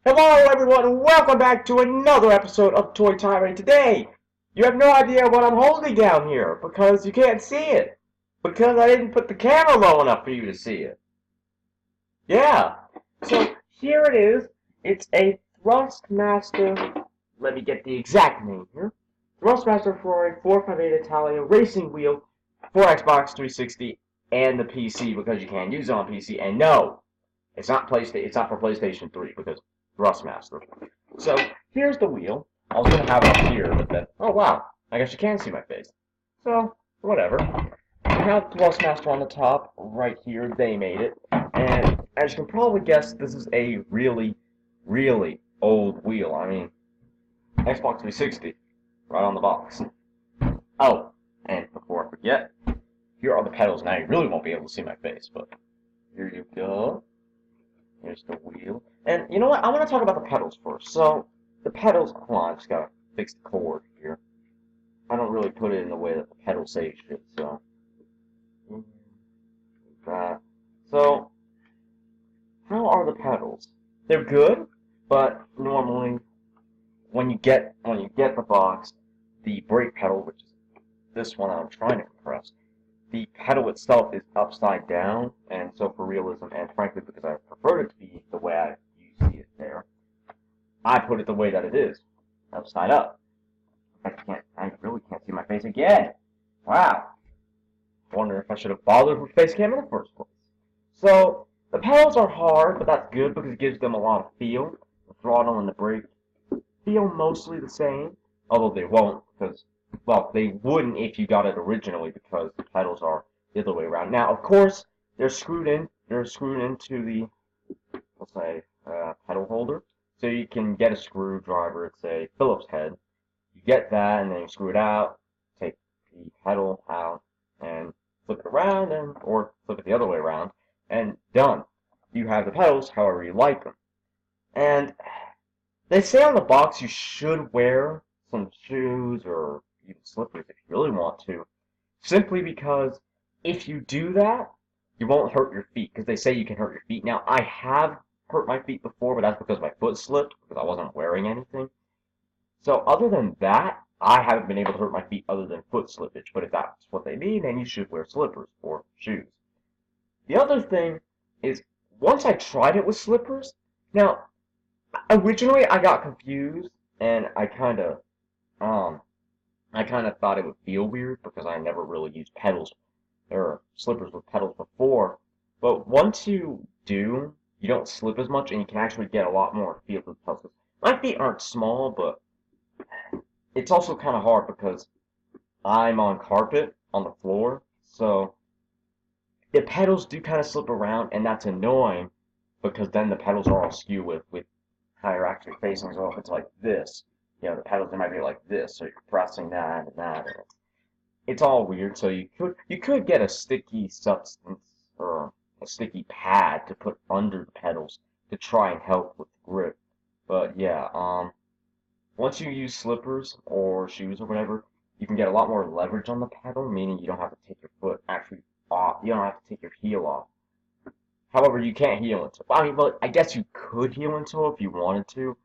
Hello everyone and welcome back to another episode of Toy Tirade. Today, you have no idea what I'm holding down here because you can't see it. Because I didn't put the camera low enough for you to see it. Yeah. So here it is. It's a Thrustmaster. Let me get the exact name here. Thrustmaster for a 458 Italia racing wheel for Xbox 360 and the PC because you can't use it on PC. And no, it's not PlayStation. It's not for PlayStation 3 because Thrustmaster. So here's the wheel. I was gonna have it up here, but then oh wow, I guess you can see my face. So whatever. We have Thrustmaster on the top right here. They made it, and as you can probably guess, this is a really, really old wheel. I mean, Xbox 360, right on the box. Oh, and before I forget, here are the pedals. Now you really won't be able to see my face, but here you go. Here's the wheel. And you know what? I want to talk about the pedals first. So, the pedals, hold on, I just gotta fix the cord here. I don't really put it in the way that the pedals say it should, so. That. So, how are the pedals? They're good, but normally when you get the box, the brake pedal, which is this one I'm trying to compress, the pedal itself is upside down, and so for realism, and frankly because I prefer it to be the way you see it there, I put it the way that it is, upside up. I really can't see my face again. Wow. I wonder if I should have bothered with face cam in the first place. So, the pedals are hard, but that's good because it gives them a lot of feel. The throttle and the brake feel mostly the same, although they won't because, well, they wouldn't if you got it originally because the pedals are the other way around. Now, of course, they're screwed into the, let's say, pedal holder. So you can get a screwdriver, it's a Phillips head. You get that and then you screw it out, take the pedal out, and flip it around, or flip it the other way around, and done. You have the pedals however you like them. And they say on the box you should wear some shoes or even slippers if you really want to, simply because if you do that, you won't hurt your feet, because they say you can hurt your feet. Now, I have hurt my feet before, but that's because my foot slipped, because I wasn't wearing anything. So other than that, I haven't been able to hurt my feet other than foot slippage, but if that's what they mean, then you should wear slippers or shoes. The other thing is, once I tried it with slippers, now, originally I got confused, and um, I kind of thought it would feel weird because I never really used pedals or slippers with pedals before. But once you do, you don't slip as much, and you can actually get a lot more feel to the pedals. My feet aren't small, but it's also kind of hard because I'm on carpet on the floor, so the pedals do kind of slip around, and that's annoying because then the pedals are all askew with how you're actually facing. So if it's like this, the pedals they might be like this, so you're pressing that and that, and it's all weird. So you could get a sticky substance or a sticky pad to put under the pedals to try and help with the grip. But yeah, once you use slippers or shoes or whatever, you can get a lot more leverage on the pedal, meaning you don't have to take your foot actually off. You don't have to take your heel off. However, you can't heel into it. I mean, well, I guess you could heel into it if you wanted to,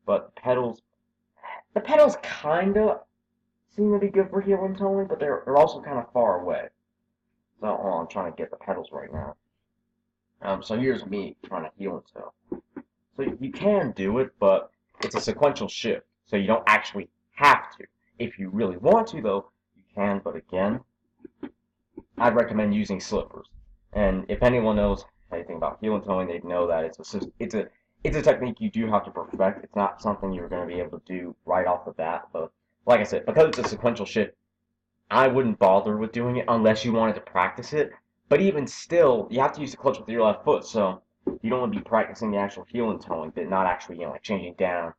but the pedals kind of seem to be good for heel and toeing, but they're also kind of far away. So, I'm trying to get the pedals right now. So here's me trying to heel and toe. So you can do it, but it's a sequential shift, so you don't actually have to. If you really want to, though, you can, but again, I'd recommend using slippers. And if anyone knows anything about heel and toeing, they'd know that it's a technique you do have to perfect. It's not something you're going to be able to do right off the bat. But like I said, because it's a sequential shift, I wouldn't bother with doing it unless you wanted to practice it. But even still, you have to use the clutch with your left foot, so you don't want to be practicing the actual heel and toeing, but not actually, like changing down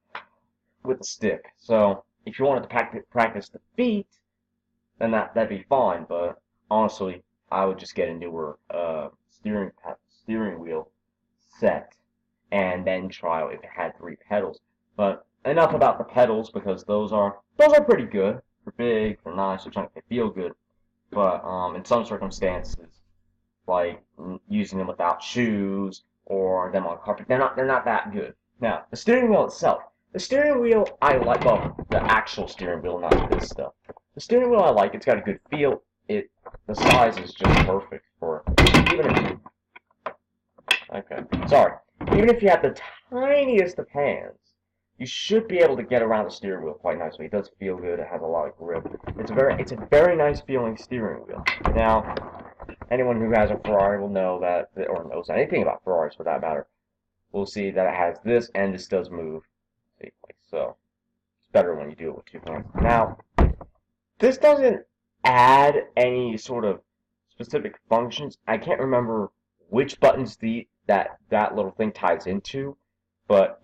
with the stick. So if you wanted to practice the feet, then that'd be fine. But honestly, I would just get a newer steering wheel set and then try it if it had 3 pedals. But enough about the pedals because those are pretty good. They're big, they're nice, they feel good. But in some circumstances, like using them without shoes or them on carpet, they're not that good. Now, the steering wheel itself. The steering wheel I like, well, the actual steering wheel, not this stuff. The steering wheel I like, it's got a good feel. The size is just perfect for, even if you, okay, sorry. Even if you have the tiniest of hands, you should be able to get around the steering wheel quite nicely. It does feel good, it has a lot of grip. It's a very nice feeling steering wheel. Now, anyone who has a Ferrari will know that, or knows anything about Ferraris for that matter, we'll see that it has this, and this does move. See, like so. It's better when you do it with two hands. Now, this doesn't add any sort of specific functions. I can't remember which buttons that little thing ties into, but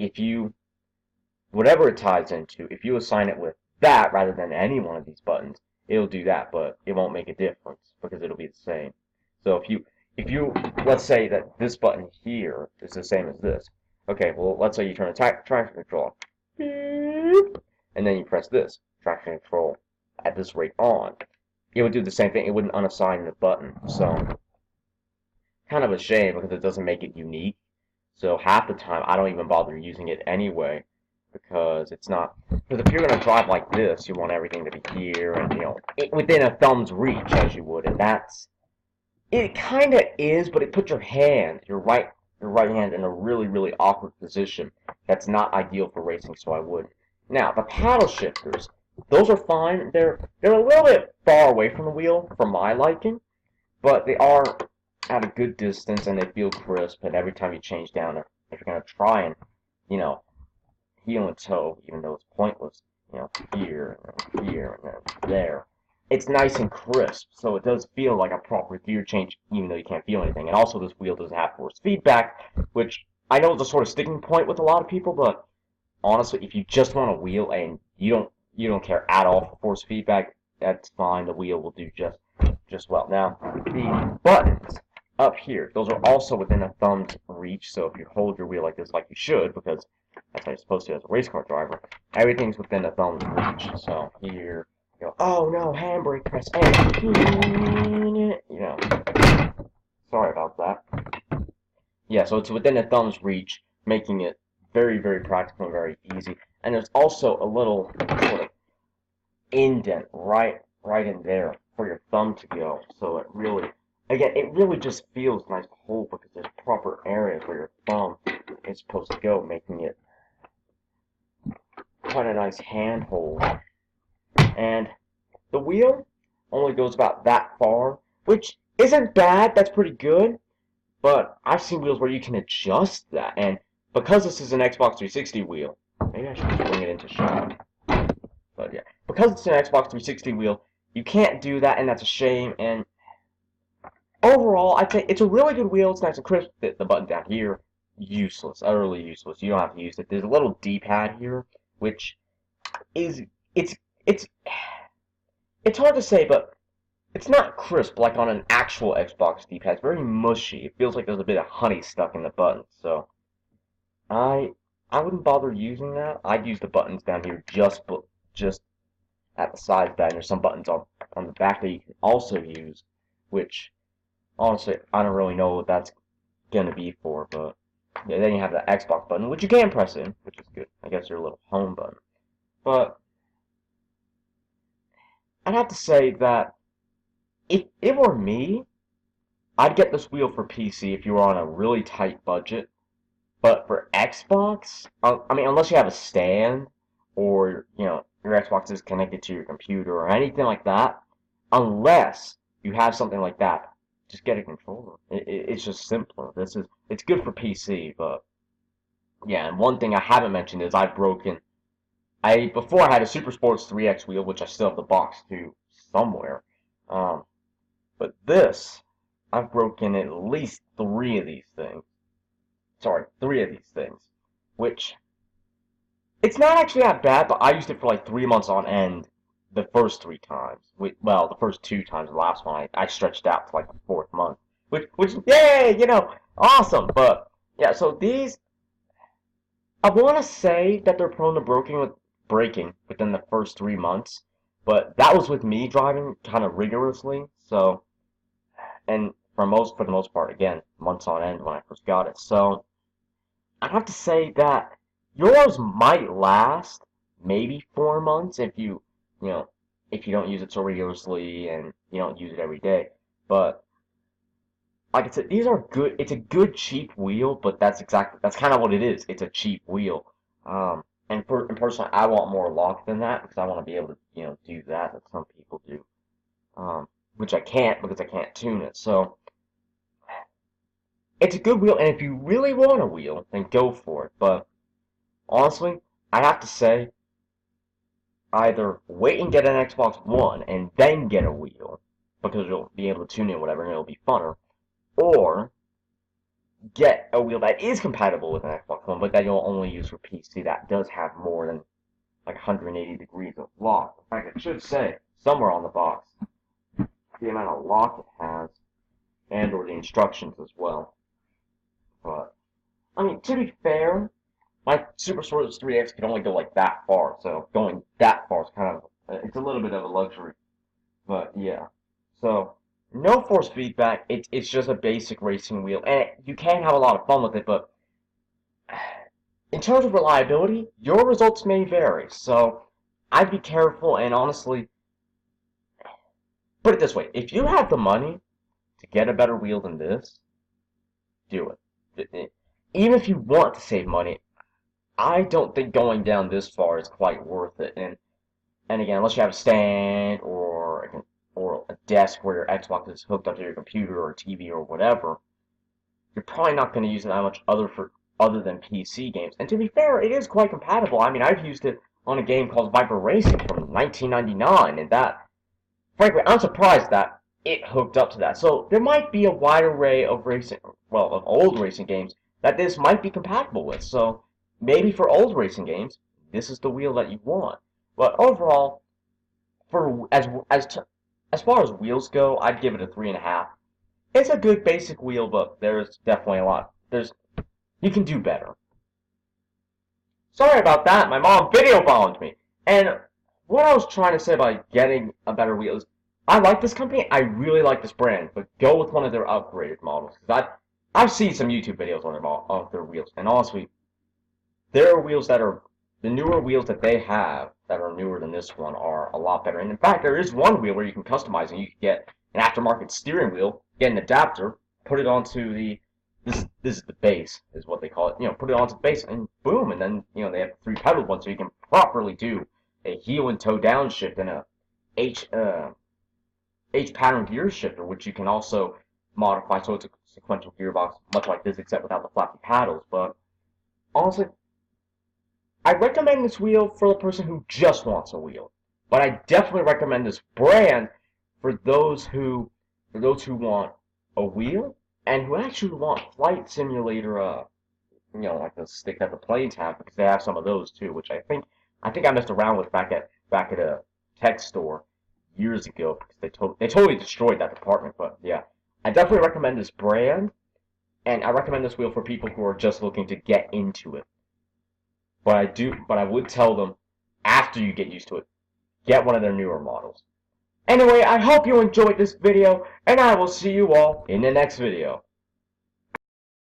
whatever it ties into, if you assign it with that rather than any one of these buttons, it'll do that, but it won't make a difference because it'll be the same. So if you let's say that this button here is the same as this. Okay, well let's say you turn the traction control off, and then you press this traction control at this rate on. It would do the same thing. It wouldn't unassign the button. So kind of a shame because it doesn't make it unique. So half the time I don't even bother using it anyway because it's not. Because if you're gonna drive like this, you want everything to be here and within a thumb's reach as you would, and that's. It kind of is, but it puts your right hand in a really, really awkward position. That's not ideal for racing, so I wouldn't. Now, the paddle shifters, those are fine. They're a little bit far away from the wheel, for my liking, but they are at a good distance, and they feel crisp, and every time you change down, if you're going to try and, heel and toe, even though it's pointless, here, and here, and then there, it's nice and crisp, so it does feel like a proper gear change, even though you can't feel anything. And also, this wheel doesn't have force feedback, which I know is a sort of sticking point with a lot of people, but honestly, if you just want a wheel and you don't care at all for force feedback, that's fine. The wheel will do just well. Now, the buttons up here, those are also within a thumb's reach, so if you hold your wheel like this, like you should, because that's how you're supposed to as a race car driver, everything's within a thumb's reach. So here, oh no, handbrake, press A. Sorry about that. Yeah, so it's within a thumb's reach, making it very, very practical and very easy. And there's also a little sort of indent right in there for your thumb to go. So it really just feels nice to hold because there's proper areas where your thumb is supposed to go, making it quite a nice handhold. And the wheel only goes about that far, which isn't bad, that's pretty good, but I've seen wheels where you can adjust that, and because this is an Xbox 360 wheel, maybe I should just bring it into shot, but yeah, because it's an Xbox 360 wheel, you can't do that, and that's a shame, and overall, I'd say it's a really good wheel, it's nice and crisp. The button down here, useless, utterly useless, you don't have to use it. There's a little D-pad here, which is, it's hard to say, but it's not crisp like on an actual Xbox D-pad. It's very mushy. It feels like there's a bit of honey stuck in the buttons. So I wouldn't bother using that. I'd use the buttons down here just at the sides of that. And there's some buttons on the back that you can also use, which honestly I don't really know what that's gonna be for. But yeah, then you have the Xbox button, which you can press in, which is good. I guess your little home button. But I'd have to say that if it were me, I'd get this wheel for PC if you were on a really tight budget. But for Xbox, I mean, unless you have a stand or, your Xbox is connected to your computer or anything like that, unless you have something like that, just get a controller. It's just simpler. It's good for PC, but yeah, and one thing I haven't mentioned is before I had a Super Sports 3X wheel, which I still have the box to somewhere. But this, I've broken at least three of these things. Sorry, three of these things. Which, it's not actually that bad, but I used it for like 3 months on end the first 3 times. Well, the first 2 times, the last one, I stretched out to like the 4th month. Which, yay, awesome. But, yeah, so these, I want to say that they're prone to breaking within the first 3 months. But that was with me driving kind of rigorously, so, and for the most part, again, months on end when I first got it. So, I'd have to say that yours might last maybe 4 months if you know, if you don't use it so rigorously and you don't use it every day. But like I said, these are good. It's a good cheap wheel, but that's kind of what it is. It's a cheap wheel. And personally, I want more lock than that because I want to be able to do that some people do. Which I can't because I can't tune it. So it's a good wheel, and if you really want a wheel, then go for it. But honestly, I have to say, either wait and get an Xbox One and then get a wheel because you'll be able to tune it, whatever, and it'll be funner, or get a wheel that is compatible with an Xbox One, but that you'll only use for PC. That does have more than like 180 degrees of lock. In fact, it should say somewhere on the box the amount of lock it has, and or the instructions as well. But I mean, to be fair, my Super Swords 3X can only go like that far, so going that far is kind of it's a little bit of a luxury. But yeah, so no force feedback. It's just a basic racing wheel, and you can have a lot of fun with it. But in terms of reliability, your results may vary. So I'd be careful, and honestly, put it this way: if you have the money to get a better wheel than this, do it. Even if you want to save money, I don't think going down this far is quite worth it. And again, unless you have a stand or a desk where your Xbox is hooked up to your computer or TV or whatever, you're probably not going to use it that much other than PC games. And to be fair, it is quite compatible. I mean, I've used it on a game called Viper Racing from 1999, and that, frankly, I'm surprised that it hooked up to that. So there might be a wide array of of old racing games that this might be compatible with. So maybe for old racing games, this is the wheel that you want. But overall, for as far as wheels go, I'd give it a 3.5. It's a good basic wheel, but there's definitely a lot. You can do better. Sorry about that. My mom video bombed me. And what I was trying to say about getting a better wheel is, I like this company. I really like this brand, but go with one of their upgraded models. Because I've seen some YouTube videos on their wheels, and honestly, there are wheels that are the newer wheels that they have that are newer than this one are a lot better. And in fact, there is one wheel where you can customize and you can get an aftermarket steering wheel, get an adapter, put it onto this is the base, is what they call it. Put it onto the base and boom, and then they have 3-pedal ones, so you can properly do a heel and toe down shift and a H pattern gear shifter, which you can also modify so it's a sequential gearbox, much like this, except without the flappy paddles. But honestly, I recommend this wheel for the person who just wants a wheel, but I definitely recommend this brand for those who want a wheel and who actually want flight simulator, like the stick that the planes have, because they have some of those too, which I think I messed around with back at a tech store years ago because they totally destroyed that department. But yeah, I definitely recommend this brand, and I recommend this wheel for people who are just looking to get into it. But I would tell them, after you get used to it, get one of their newer models. Anyway, I hope you enjoyed this video, and I will see you all in the next video.